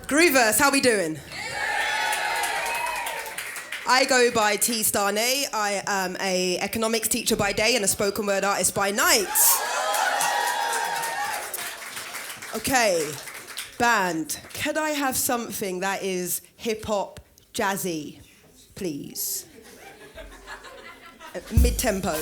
Groovers, how we doing? I go by Tstarnay. I am a economics teacher by day and a spoken word artist by night. Okay, band, could I have something that is hip-hop jazzy, please? Mid-tempo.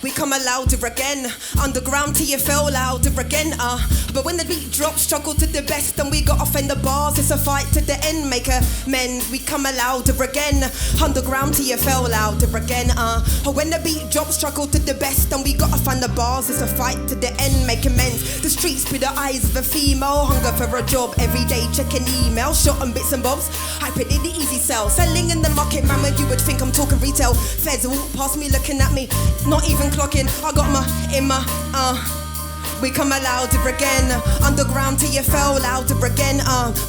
We come louder again, underground till you feel louder again, but when the beat drops, struggle to the best, and we got off in the bars, it's a fight to the end, make amends, we come louder again, underground till you feel louder again, when the beat drops, struggle to the best, and we got off in the bars, it's a fight to the end, make amends, the streets be the eyes of a female, hunger for a job, every day checking emails, shot on bits and bobs, hyping in the easy sell, selling in the market, man, where you would think I'm talking retail, feds walk past me looking at me, not even clocking, I got we come louder again, underground till you fell louder again,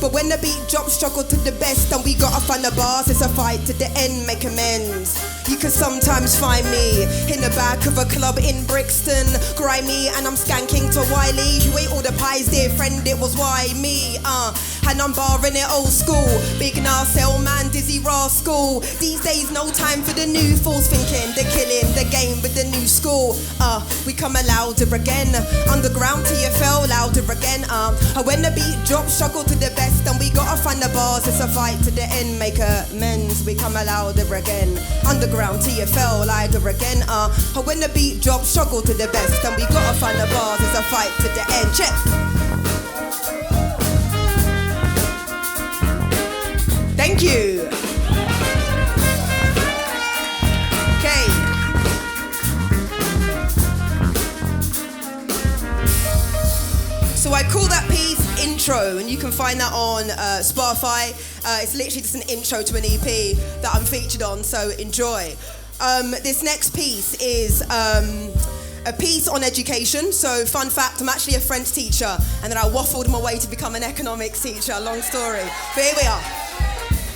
but when the beat drops, struggle to the best, and we got off on the bars, it's a fight to the end, make amends. You can sometimes find me in the back of a club in Brixton, grimy, and I'm skanking to Wiley, who ate all the pies, dear friend, it was why me, and I'm barring it old school, big Narcel man, dizzy rascal, these days no time for the new fools, thinking they're killing the game with the new school, we come louder again, underground till you fell louder again, when the beat drops, struggle to the best, and we got off on the bars, it's a fight to the end, make amends, we come louder again, underground till you fell louder again, when the beat drops, struggle to the best, and we got off on the bars, it's a fight to the end, check. Thank you. Okay. So I call that piece Intro, and you can find that on Spotify. It's literally just an intro to an EP that I'm featured on, so enjoy. This next piece is a piece on education. So fun fact, I'm actually a French teacher, and then I waffled my way to become an economics teacher, long story. But here we are.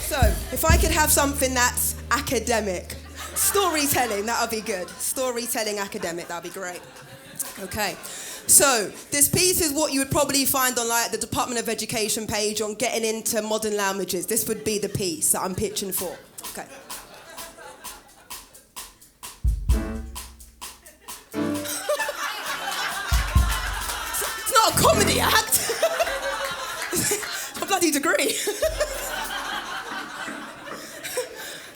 So, if I could have something that's academic, storytelling, that would be good. Storytelling academic, that would be great. Okay, so this piece is what you would probably find on like the Department of Education page on getting into modern languages. This would be the piece that I'm pitching for. Okay. It's not a comedy act. It's a bloody degree.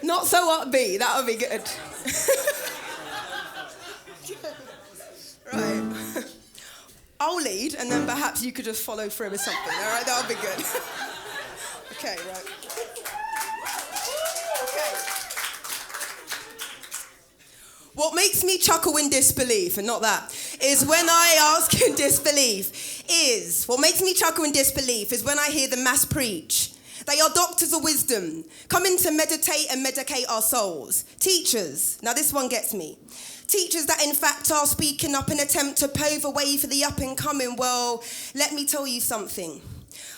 Not so upbeat, that would be good. Right. I'll lead, and then perhaps you could just follow through with something, all right? That would be good. Okay, right. Okay. What makes me chuckle in disbelief, and not that, is when I ask in disbelief, what makes me chuckle in disbelief is when I hear the mass preach. They are doctors of wisdom, coming to meditate and medicate our souls. Teachers, now this one gets me. Teachers that in fact are speaking up in an attempt to pave a way for the up and coming. Well, let me tell you something.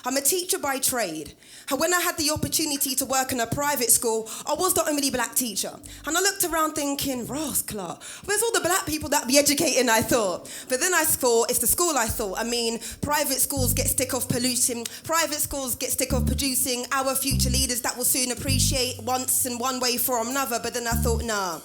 I'm a teacher by trade. And when I had the opportunity to work in a private school, I was the only black teacher. And I looked around thinking, Rasclar, where's all the black people that be educating, I thought. But then I thought, it's the school I thought. I mean, private schools get stick of polluting. Private schools get stick of producing our future leaders that will soon appreciate once in one way for another. But then I thought, nah.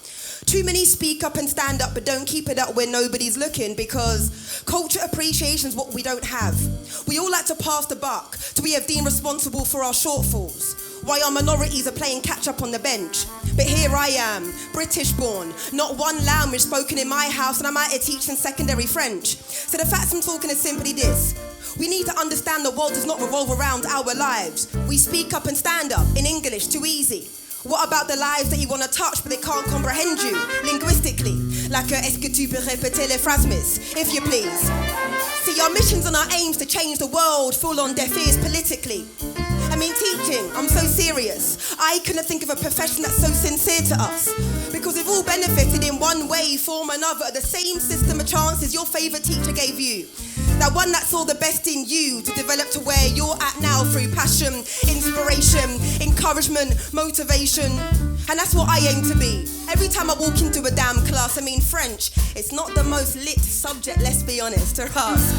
Too many speak up and stand up, but don't keep it up when nobody's looking, because culture appreciation is what we don't have. We all like to pass the buck, so we have deemed responsible for our shortfalls. Why our minorities are playing catch up on the bench. But here I am, British born, not one language spoken in my house, and I'm out here teaching secondary French. So the facts I'm talking is simply this. We need to understand the world does not revolve around our lives. We speak up and stand up in English, too easy. What about the lives that you want to touch but they can't comprehend you linguistically? Like est-ce que tu peux répéter les phrases, miss, if you please? See, our missions and our aims to change the world fall on deaf ears politically. I mean, teaching, I'm so serious. I couldn't think of a profession that's so sincere to us. Because we've all benefited in one way, form, or another, the same system of chances your favourite teacher gave you. That one that saw the best in you to develop to where you're at now through passion, inspiration, encouragement, motivation. And that's what I aim to be. Every time I walk into a damn class, I mean French, it's not the most lit subject, let's be honest, to us.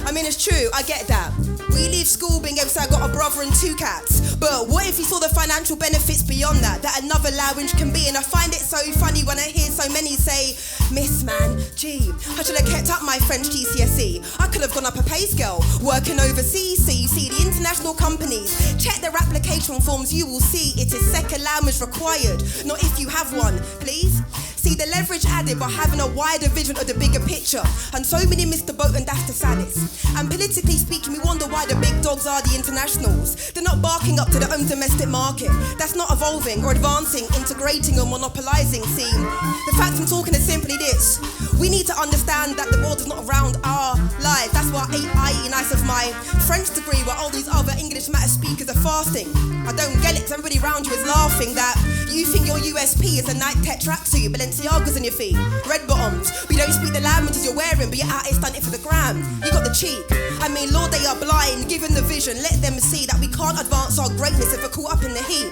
I mean, it's true, I get that. We leave school being able to say I got a brother and 2 cats. But what if you saw the financial benefits beyond that another language can be? And I find it so funny when I hear so many say, Miss man, gee, I should have kept up my French GCSE. I could have gone up a pay scale, working overseas. So you see, the international companies, check their application forms, you will see it is second language required, not if you have one, please. See, the leverage added by having a wider vision of the bigger picture. And so many miss the boat, and that's the saddest. And politically speaking, we wonder why the big dogs are the internationals. They're not barking up to their own domestic market. That's not evolving or advancing, integrating or monopolizing. See, the fact I'm talking is simply this. We need to understand that the world is not around our lives. That's why I eat nice of my French degree, while all these other English matter speakers are fasting. I don't get it, 'cause everybody around you is laughing that you think your USP is a Nike Tech tracksuit, Balenciagas on your feet, red bottoms. We don't speak the languages you're wearing, but you're out here stunting for the gram. You got the cheek. I mean, Lord, they are blind, given the vision. Let them see that we can't advance our greatness if we're caught up in the heat.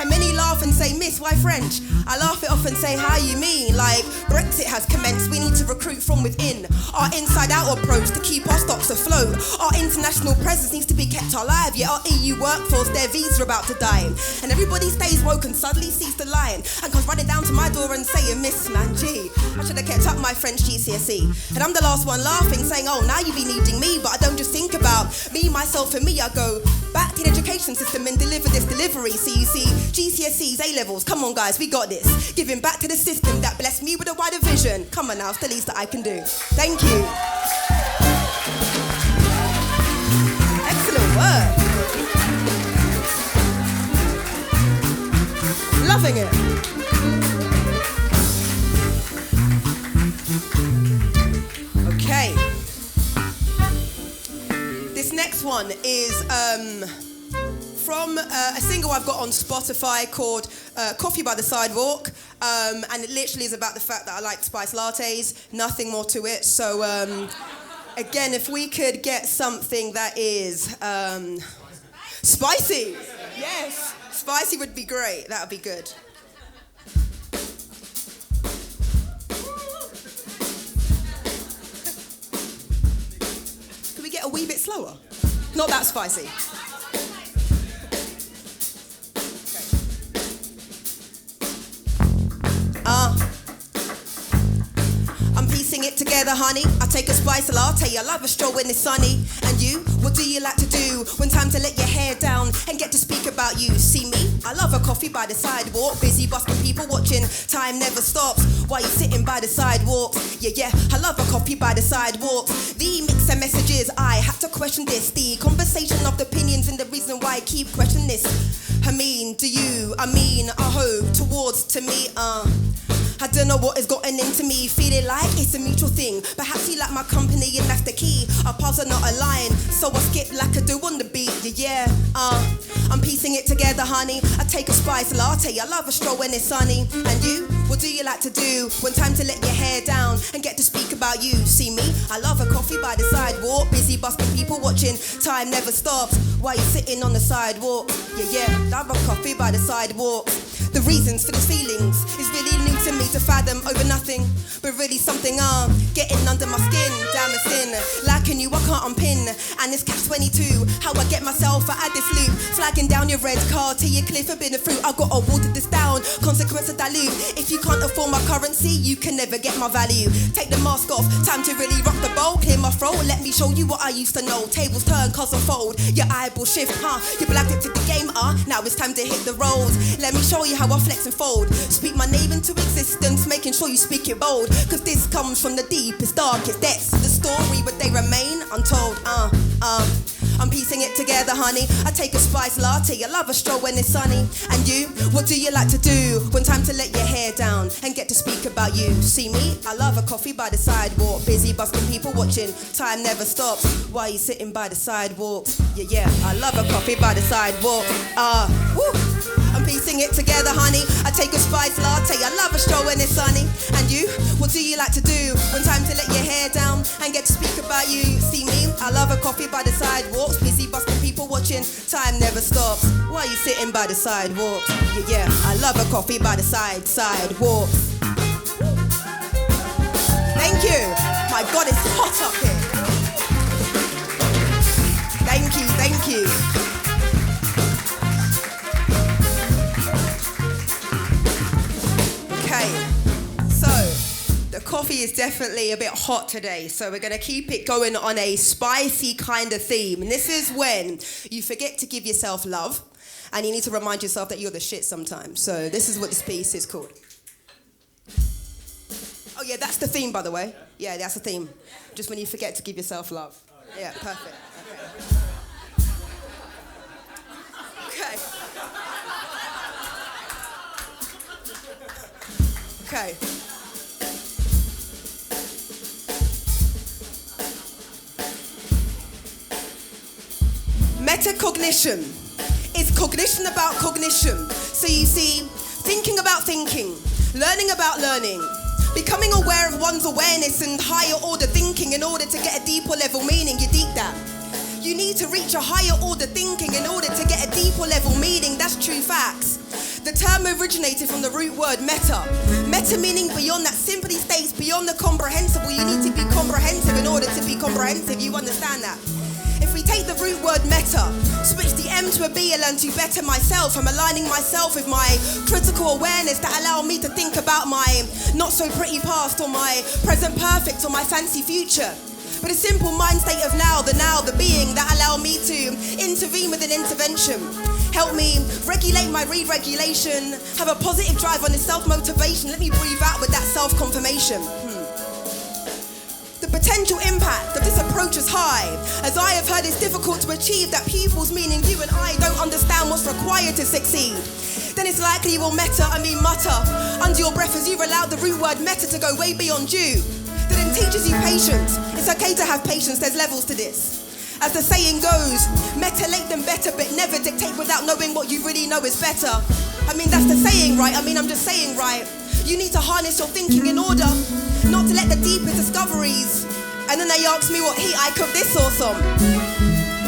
And many laugh and say, Miss, why French? I laugh it off and say, how you mean? Like, Brexit has commenced, we need to recruit from within. Our inside-out approach to keep our stocks afloat. Our international presence needs to be kept alive. Yet our EU workforce, their visas are about to die. And everybody stays woke and suddenly sees the line and comes running down to my door and saying, Miss man, gee, I should have kept up my French GCSE. And I'm the last one laughing, saying, oh, now you be needing me. But I don't just think about me, myself and me. I go back to the education system and deliver this delivery. So you see, GCSEs, A-levels, come on guys, we got this. Giving back to the system that blessed me with a wider vision. Come on now, it's the least that I can do. Thank you. Excellent work. Loving it. Okay. This next one is from a single I've got on Spotify called Coffee by the Sidewalk. And it literally is about the fact that I like spiced lattes, nothing more to it. So again, if we could get something that is spicy. Yes, spicy would be great. That would be good. Can we get a wee bit slower? Not that spicy. I'm piecing it together, honey. I take a spice latte. I love a stroll when it's sunny. And you, what do you like to do when time to let your hair down and get to speak about you? See me? I love a coffee by the sidewalk. Busy busking people watching. Time never stops while you're sitting by the sidewalk. Yeah, I love a coffee by the sidewalk. The mix of messages, I had to question this. The conversation of the opinions and the reason why I keep questioning this. I mean, do you? I mean, I hope towards to me. I don't know what has gotten into me, feeling like it's a mutual thing. Perhaps you like my company and that's the key. Our paths are not aligned, so I skip like I do on the beat. Yeah, I'm piecing it together, honey. I take a spice latte. I love a stroll when it's sunny. And you, what do you like to do when time to let your hair down and get to speak about you? See me? I love a coffee by the sidewalk. Busy busking people watching. Time never stops while you're sitting on the sidewalk. Yeah, love a coffee by the sidewalk. The reasons for these feelings is really new to me to fathom over nothing, but really something getting under my skin. Damn, it's in. Liking you, I can't unpin. And it's catch-22, how I get myself out of this loop. Flagging down your red car to your cliff, forbidden fruit. I gotta water this down, consequence of dilute. If you can't afford my currency, you can never get my value. Take the mask off, time to really rock the bowl. Clear my throat, let me show you what I used to know. Tables turn, cause unfold. Your eyeball shift, You blacked it to the game, Now it's time to hit the road. Let me show you how I flex and fold. Speak my name into existence, making sure you speak it bold. Cause this comes from the deepest, darkest depths of the story, but they remain untold. I'm piecing it together, honey. I take a spice latte. I love a stroll when it's sunny. And you, what do you like to do when time to let your hair down and get to speak about you? See me? I love a coffee by the sidewalk. Busy busking people watching. Time never stops while you're sitting by the sidewalk. Yeah, I love a coffee by the sidewalk. Woo! I'm piecing it together, honey. I take a spice latte. I love a stroll when it's sunny. And you, what do you like to do when time to let your hair down and get to speak about you? See me? I love a coffee by the sidewalks. Busy busking people watching. wishing time never stops. Why you sitting by the sidewalk? Yeah, I love a coffee by the sidewalk. Thank you. My God, it's hot up here. Thank you. Okay, so the coffee is definitely a bit hot today, so we're going to keep it going on a spicy kind of theme. And this is when you forget to give yourself love, and you need to remind yourself that you're the shit sometimes. So this is what this piece is called. Oh yeah, that's the theme, by the way. Yeah, that's the theme. Just when you forget to give yourself love. Yeah, perfect. Okay. Metacognition is cognition about cognition. So you see, thinking about thinking, learning about learning, becoming aware of one's awareness and higher order thinking in order to get a deeper level meaning. You deep that. You need to reach a higher order thinking in order to get a deeper level meaning. That's true facts. The term originated from the root word meta. Meta meaning beyond, that simply states beyond the comprehensible. You need to be comprehensive in order to be comprehensive. You understand that? If we take the root word meta, switch the M to a B, I learn to better myself. I'm aligning myself with my critical awareness that allow me to think about my not so pretty past or my present perfect or my fancy future. But a simple mind state of now, the being that allow me to intervene with an intervention. Help me regulate my re-regulation, have a positive drive on the self-motivation. Let me breathe out with that self-confirmation. The potential impact of this approach is high. As I have heard, it's difficult to achieve that pupils, meaning you and I, don't understand what's required to succeed. Then it's likely you will mutter under your breath as you've allowed the root word meta to go way beyond you. That then teaches you patience. It's okay to have patience, there's levels to this. As the saying goes, metalate them better, but never dictate without knowing what you really know is better. I mean, that's the saying, right? I'm just saying, right? You need to harness your thinking in order not to let the deepest discoveries. And then they asked me what heat I cooked this sauce on.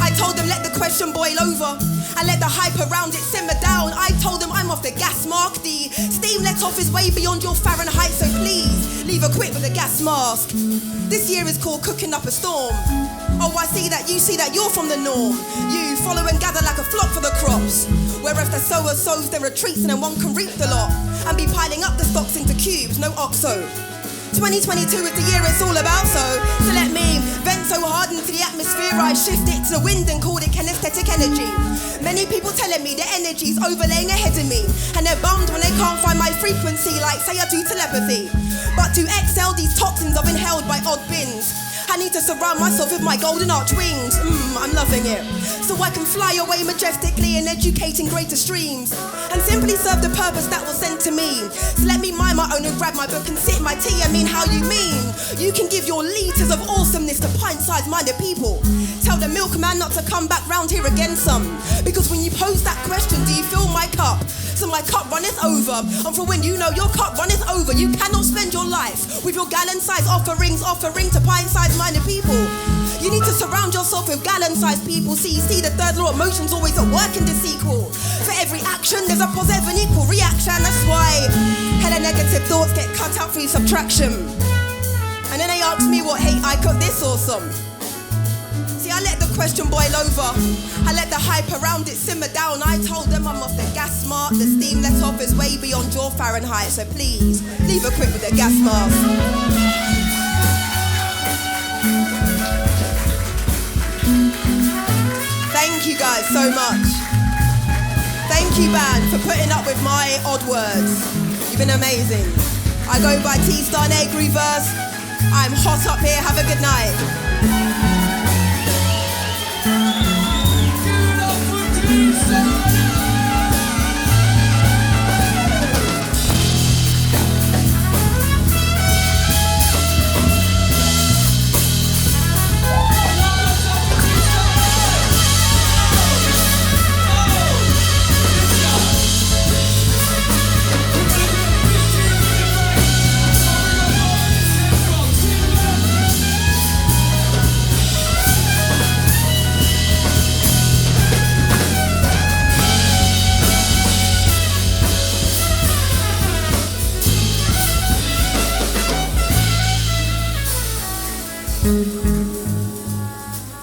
I told them let the question boil over and let the hype around it simmer down. I told them I'm off the gas mark. The steam let off is way beyond your Fahrenheit, so please leave a quit with a gas mask. This year is called cooking up a storm. Oh, I see that you're from the norm. You follow and gather like a flock for the crops. Where if the sower sows their retreats and then one can reap the lot and be piling up the stocks into cubes, no oxo. 2022 is the year it's all about, so let me vent so hard into the atmosphere I shift it to the wind and called it kinesthetic energy. Many people telling me the energy's overlaying ahead of me, and they're bummed when they can't find my frequency like say I do telepathy. But to exhale these toxins I've inhaled by odd bins, I need to surround myself with my golden arch wings. I'm loving it. So I can fly away majestically and educating greater streams and simply serve the purpose that was sent to me. So let me mind my own and grab my book and sip my tea. I mean, how you mean? You can give your liters of awesomeness to pint-sized minded people. Tell the milkman not to come back round here again some. Because when you pose that question, do you fill my cup? So my cup runneth over. And for when you know your cup runneth over, you cannot spend your life with your gallon-sized offering to pint-sized minded people. You need to surround yourself with gallon-sized people. See the third law of motion's always at work in the sequel. For every action, there's a positive and equal reaction. That's why hella negative thoughts get cut out through subtraction. And then they asked me what hate I cooked this awesome. See, I let the question boil over. I let the hype around it simmer down. I told them I'm off the gas mark. The steam let off is way beyond your Fahrenheit. So please, leave a quit with the gas mask. Thank you guys so much. Thank you, band, for putting up with my odd words. You've been amazing. I go by Tstarnay Groovers. I'm hot up here. Have a good night.